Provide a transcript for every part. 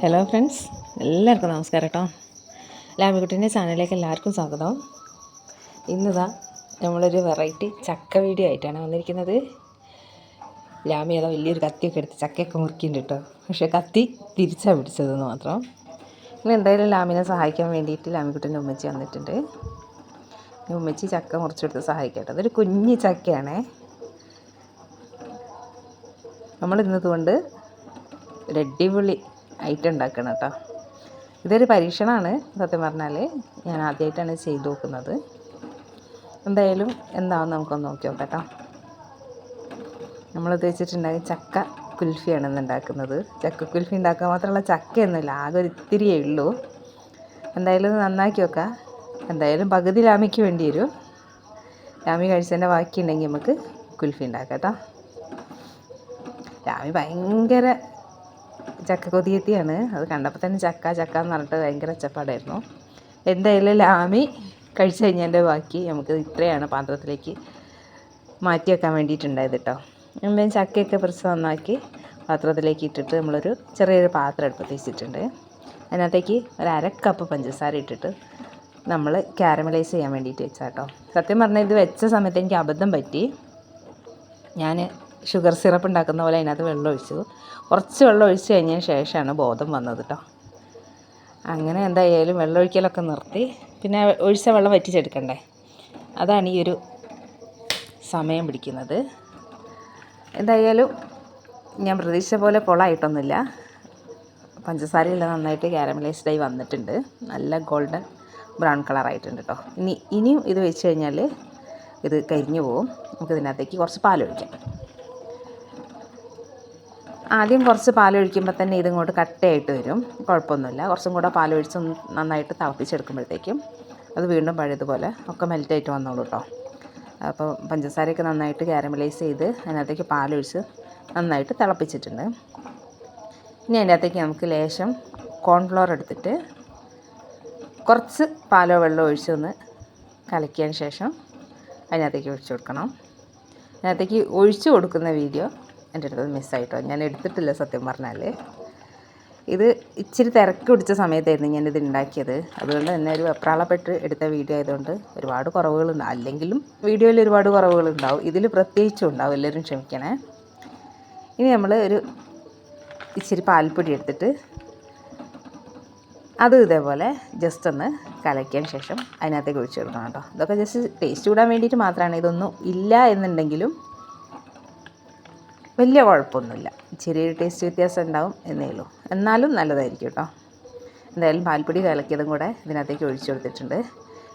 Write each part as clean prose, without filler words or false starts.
Hello friends, എല്ലാവർക്കും നമസ്കാരം കേട്ടോ. ലാമിക്കുട്ടീൻ്റെ ചാനലിലേക്ക് എല്ലാവർക്കും സ്വാഗതം. ഇന്നിതാ നമ്മളൊരു വെറൈറ്റി ചക്ക വീഡിയോ ആയിട്ടാണ് വന്നിരിക്കുന്നത്. ലാമി ഏതാ വലിയൊരു കത്തിയൊക്കെ എടുത്ത് ചക്കയൊക്കെ മുറിക്കുന്നുണ്ട് കേട്ടോ. പക്ഷേ കത്തി തിരിച്ചാണ് പിടിച്ചതെന്ന് മാത്രം. ഇനി എന്തായാലും ലാമിനെ സഹായിക്കാൻ വേണ്ടിയിട്ട് ലാമിക്കുട്ടീൻ്റെ ഉമ്മച്ചി വന്നിട്ടുണ്ട്. ഉമ്മച്ചി ചക്ക മുറിച്ചെടുത്ത് സഹായിക്കട്ടെ. അതൊരു കുഞ്ഞ് ചക്കയാണേ. നമ്മളിന്നതുകൊണ്ട് ഒരു അടിപൊളി ഐറ്റം ഉണ്ടാക്കണം കേട്ടോ. ഇതൊരു പരീക്ഷണമാണ്. സത്യം പറഞ്ഞാൽ ഞാൻ ആദ്യമായിട്ടാണ് ചെയ്ത് നോക്കുന്നത്. എന്തായാലും എന്താണെന്ന് നമുക്കൊന്ന് നോക്കി നോക്കാം കേട്ടോ. നമ്മളിത് വെച്ചിട്ടുണ്ടാക്കി ചക്ക കുൽഫിയാണ് ഇന്ന് ഉണ്ടാക്കുന്നത്. ചക്ക കുൽഫി ഉണ്ടാക്കാൻ മാത്രമുള്ള ചക്കയൊന്നുമില്ല, ആകെ ഒരു ഇത്തിരിയേ ഉള്ളൂ. എന്തായാലും നന്നാക്കി നോക്കാം. എന്തായാലും പകുതി ലാമിക്ക് വേണ്ടി വരും. ലാമി കഴിച്ചതിൻ്റെ ബാക്കി ഉണ്ടെങ്കിൽ നമുക്ക് കുൽഫി ഉണ്ടാക്കാം കേട്ടോ. ലാമി ഭയങ്കര ചക്ക കൊതിയെത്തിയാണ്. അത് കണ്ടപ്പോൾ തന്നെ ചക്ക എന്ന് പറഞ്ഞിട്ട് ഭയങ്കര ഒച്ചപ്പാടായിരുന്നു. എന്തായാലും ലാമി കഴിച്ച് കഴിഞ്ഞതിൻ്റെ ബാക്കി നമുക്ക് ഇത്രയാണ് പാത്രത്തിലേക്ക് മാറ്റി വെക്കാൻ വേണ്ടിയിട്ടുണ്ടായത് കേട്ടോ. എന്തായാലും ചക്കയൊക്കെ പറിച്ച് നന്നാക്കി പാത്രത്തിലേക്ക് ഇട്ടിട്ട് നമ്മളൊരു ചെറിയൊരു പാത്രം എടുപ്പത്ത് വെച്ചിട്ടുണ്ട്. അതിനകത്തേക്ക് ഒരു 1/2 കപ്പ് പഞ്ചസാര ഇട്ടിട്ട് നമ്മൾ കാരമലൈസ് ചെയ്യാൻ വേണ്ടിയിട്ട് വെച്ചാൽ കേട്ടോ. സത്യം പറഞ്ഞാൽ ഇത് വെച്ച സമയത്ത് എനിക്ക് അബദ്ധം പറ്റി. ഞാൻ ഷുഗർ സിറപ്പ് ഉണ്ടാക്കുന്ന പോലെ അതിനകത്ത് വെള്ളം ഒഴിച്ചു. കുറച്ച് വെള്ളം ഒഴിച്ച് കഴിഞ്ഞതിന് ശേഷമാണ് ബോധം വന്നത് കേട്ടോ. അങ്ങനെ എന്തായാലും വെള്ളം ഒഴിക്കലൊക്കെ നിർത്തി. പിന്നെ ഒഴിച്ച വെള്ളം വറ്റിച്ചെടുക്കണ്ടേ, അതാണ് ഈ ഒരു സമയം പിടിക്കുന്നത്. എന്തായാലും ഞാൻ പ്രതീക്ഷിച്ച പോലെ കൊളായിട്ടൊന്നുമില്ല. പഞ്ചസാരയെല്ലാം നന്നായിട്ട് കാരമലൈസ്ഡായി വന്നിട്ടുണ്ട്. നല്ല ഗോൾഡൻ ബ്രൗൺ കളറായിട്ടുണ്ട് കേട്ടോ. ഇനിയും ഇത് വെച്ച് കഴിഞ്ഞാൽ ഇത് കരിഞ്ഞു പോകും. നമുക്കിതിനകത്തേക്ക് കുറച്ച് പാലൊഴിക്കാം. ആദ്യം കുറച്ച് പാലൊഴിക്കുമ്പോൾ തന്നെ ഇതിങ്ങോട്ട് കട്ടയായിട്ട് വരും. കുഴപ്പമൊന്നുമില്ല. കുറച്ചും കൂടെ പാലൊഴിച്ച് നന്നായിട്ട് തിളപ്പിച്ചെടുക്കുമ്പോഴത്തേക്കും അത് വീണ്ടും പഴയതുപോലെ ഒക്കെ മെൽറ്റായിട്ട് വന്നോളൂ കേട്ടോ. അപ്പോൾ പഞ്ചസാരയൊക്കെ നന്നായിട്ട് കാരമലൈസ് ചെയ്ത് അതിനകത്തേക്ക് പാലൊഴിച്ച് നന്നായിട്ട് തിളപ്പിച്ചിട്ടുണ്ട്. ഇനി അതിൻ്റെ അകത്തേക്ക് നമുക്ക് ലേശം കോൺഫ്ലോർ എടുത്തിട്ട് കുറച്ച് പാലോ വെള്ളമോ ഒഴിച്ചൊന്ന് കലക്കിയതിന് ശേഷം അതിനകത്തേക്ക് ഒഴിച്ചു കൊടുക്കണം. അതിനകത്തേക്ക് ഒഴിച്ചു കൊടുക്കുന്ന വീഡിയോ എൻ്റെ അടുത്തത് മിസ്സായിട്ടോ. ഞാൻ എടുത്തിട്ടില്ല സത്യം പറഞ്ഞാൽ. ഇത് ഇച്ചിരി തിരക്ക് പിടിച്ച സമയത്തായിരുന്നു ഞാനിത് ഉണ്ടാക്കിയത്. അതുകൊണ്ട് തന്നെ ഒരു വെപ്രാളപ്പെട്ട് എടുത്ത വീഡിയോ ആയതുകൊണ്ട് ഒരുപാട് കുറവുകളുണ്ട്. അല്ലെങ്കിലും വീഡിയോയിൽ ഒരുപാട് കുറവുകളുണ്ടാവും, ഇതിൽ പ്രത്യേകിച്ചും ഉണ്ടാവും. എല്ലാവരും ക്ഷമിക്കണേ. ഇനി നമ്മൾ ഒരു ഇച്ചിരി പാൽപ്പൊടി എടുത്തിട്ട് അത് ഇതേപോലെ ജസ്റ്റ് ഒന്ന് കലക്കിയതിന് ശേഷം അതിനകത്തേക്ക് ഒഴിച്ചു കൊടുക്കണം കേട്ടോ. ഇതൊക്കെ ജസ്റ്റ് ടേസ്റ്റ് കൂടാൻ വേണ്ടിയിട്ട് മാത്രമാണ്. ഇതൊന്നും ഇല്ല എന്നുണ്ടെങ്കിലും വലിയ കുഴപ്പമൊന്നുമില്ല. ചെറിയൊരു ടേസ്റ്റ് വ്യത്യാസം ഉണ്ടാവും എന്നേ ഉള്ളൂ. എന്നാലും നല്ലതായിരിക്കും കേട്ടോ. എന്തായാലും പാൽപ്പൊടി കലക്കിയതും കൂടെ ഇതിനകത്തേക്ക് ഒഴിച്ചു കൊടുത്തിട്ടുണ്ട്.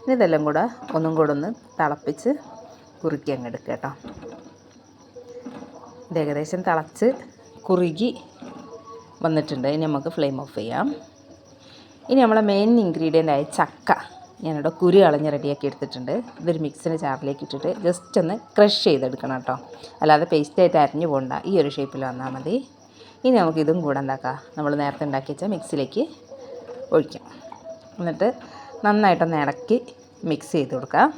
ഇനി ഇതെല്ലാം കൂടെ ഒന്നും കൂടെ ഒന്ന് തിളപ്പിച്ച് കുറുക്കി അങ്ങ് എടുക്കുക കേട്ടോ. ഇത് ഏകദേശം തിളച്ച് കുറുകി വന്നിട്ടുണ്ട്. ഇനി നമുക്ക് ഫ്ലെയിം ഓഫ് ചെയ്യാം. ഇനി നമ്മളെ മെയിൻ ഇൻഗ്രീഡിയൻ്റ് ആയ ചക്ക ഞാനിവിടെ കുരു കളഞ്ഞ് റെഡിയാക്കി എടുത്തിട്ടുണ്ട്. ഇതൊരു മിക്സിൻ്റെ ജാറിലേക്ക് ഇട്ടിട്ട് ജസ്റ്റ് ഒന്ന് ക്രഷ് ചെയ്തെടുക്കണം കേട്ടോ. അല്ലാതെ പേസ്റ്റായിട്ട് അരിഞ്ഞു പോകണ്ട. ഈ ഒരു ഷേപ്പിൽ വന്നാൽ മതി. ഇനി നമുക്ക് ഇതും കൂടെ എന്താക്കാം, നമ്മൾ നേരത്തെ ഉണ്ടാക്കി വെച്ചാൽ മിക്സിയിലേക്ക് ഒഴിക്കാം. എന്നിട്ട് നന്നായിട്ടൊന്ന് ഇളക്കി മിക്സ് ചെയ്ത് കൊടുക്കാം.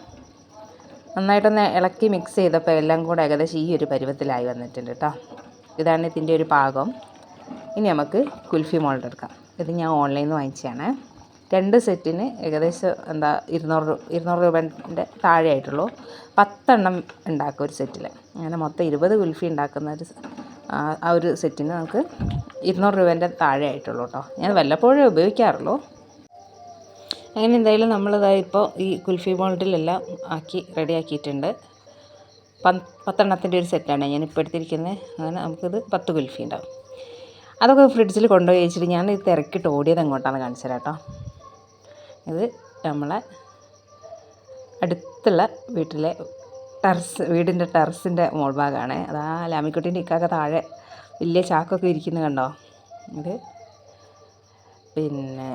നന്നായിട്ടൊന്ന് ഇളക്കി മിക്സ് ചെയ്തപ്പോൾ എല്ലാം കൂടെ ഏകദേശം ഈ ഒരു പരുവത്തിലായി വന്നിട്ടുണ്ട് കേട്ടോ. ഇതാണ് ഇതിൻ്റെ ഒരു പാകം. ഇനി നമുക്ക് കുൽഫി മോൾഡ് എടുക്കാം. ഇത് ഞാൻ ഓൺലൈനിൽ നിന്ന് വാങ്ങിച്ചതാണ്. 2 സെറ്റിന് ഏകദേശം 200 രൂപേൻ്റെ താഴെ ആയിട്ടുള്ളൂ. 10 എണ്ണം ഉണ്ടാക്കും ഒരു സെറ്റിൽ. അങ്ങനെ മൊത്തം 20 കുൽഫി ഉണ്ടാക്കുന്ന ആ ഒരു സെറ്റിന് നമുക്ക് 200 രൂപേൻ്റെ താഴെ ആയിട്ടുള്ളൂ കേട്ടോ. ഞാൻ വല്ലപ്പോഴേ ഉപയോഗിക്കാറുള്ളൂ. അങ്ങനെ എന്തായാലും നമ്മളിതായി ഇപ്പോൾ ഈ കുൽഫി മോൾഡിലെല്ലാം ആക്കി റെഡിയാക്കിയിട്ടുണ്ട്. 10 എണ്ണത്തിൻ്റെ ഒരു സെറ്റാണ് ഞാനിപ്പോൾ എടുത്തിരിക്കുന്നത്. അങ്ങനെ നമുക്കിത് 10 കുൽഫി ഉണ്ടാവും. അതൊക്കെ ഫ്രിഡ്ജിൽ കൊണ്ടുപോയി വെച്ചിട്ട് ഞാൻ ഇത് തിരക്കിട്ട് ഓടിയത് എങ്ങോട്ടാണെന്ന് കാണിച്ചു തരാം കേട്ടോ. ഇത് നമ്മളെ അടുത്തുള്ള വീടിൻ്റെ ടെറസിൻ്റെ മോൾ ഭാഗമാണ്. അതാ ലാമിക്കുട്ടീൻ്റെ ഇക്കാക്ക താഴെ വലിയ ചാക്കൊക്കെ ഇരിക്കുന്നത് കണ്ടോ. ഇത് പിന്നെ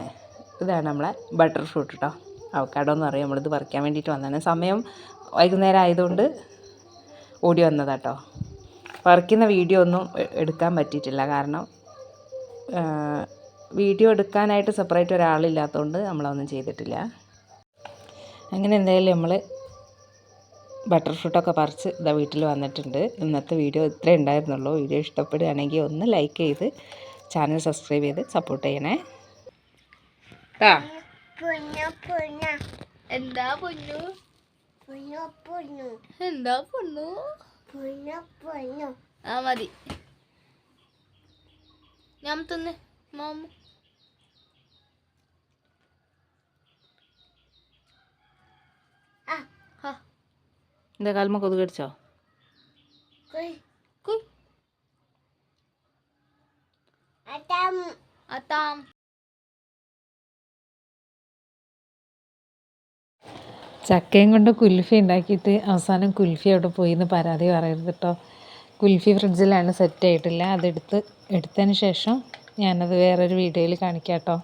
ഇതാണ് നമ്മളെ ബട്ടർ ഫ്രൂട്ട് കേട്ടോ. അവക്കാഡോ എന്ന് പറയും. നമ്മളിത് പറിക്കാൻ വേണ്ടിയിട്ട് വന്നതാണ്. സമയം വൈകുന്നേരം ആയതുകൊണ്ട് ഓടി വന്നതാട്ടോ. പറിക്കുന്ന വീഡിയോ ഒന്നും എടുക്കാൻ പറ്റിയിട്ടില്ല. കാരണം വീഡിയോ എടുക്കാനായിട്ട് സെപ്പറേറ്റ് ഒരാളില്ലാത്തതുകൊണ്ട് നമ്മളതൊന്നും ചെയ്തിട്ടില്ല. അങ്ങനെ എന്തായാലും നമ്മൾ ബട്ടർ ഫ്രൂട്ടൊക്കെ പറിച്ച് ഇതാ വീട്ടിൽ വന്നിട്ടുണ്ട്. ഇന്നത്തെ വീഡിയോ ഇത്രേ ഉണ്ടായിരുന്നുള്ളൂ. വീഡിയോ ഇഷ്ടപ്പെടുകയാണെങ്കിൽ ഒന്ന് ലൈക്ക് ചെയ്ത് ചാനൽ സബ്സ്ക്രൈബ് ചെയ്ത് സപ്പോർട്ട് ചെയ്യണേ കേട്ടോ. എന്താ പൊന്നു എന്താ പൊന്നു ആ മതി ഞാൻ തിന്ന് മാമ എന്താ കാൽമ കൊതുക് കടിച്ചോ? അത്താം ചക്കയും കൊണ്ട് കുൽഫി ഉണ്ടാക്കിയിട്ട് അവസാനം കുൽഫി അവിടെ പോയി എന്ന് പരാതി പറയരുത് കേട്ടോ. കുൽഫി ഫ്രിഡ്ജിലാണ്, സെറ്റ് ആയിട്ടില്ല. എടുത്തതിന് ശേഷം ഞാനത് വേറൊരു വീഡിയോയിൽ കാണിക്കാം കേട്ടോ.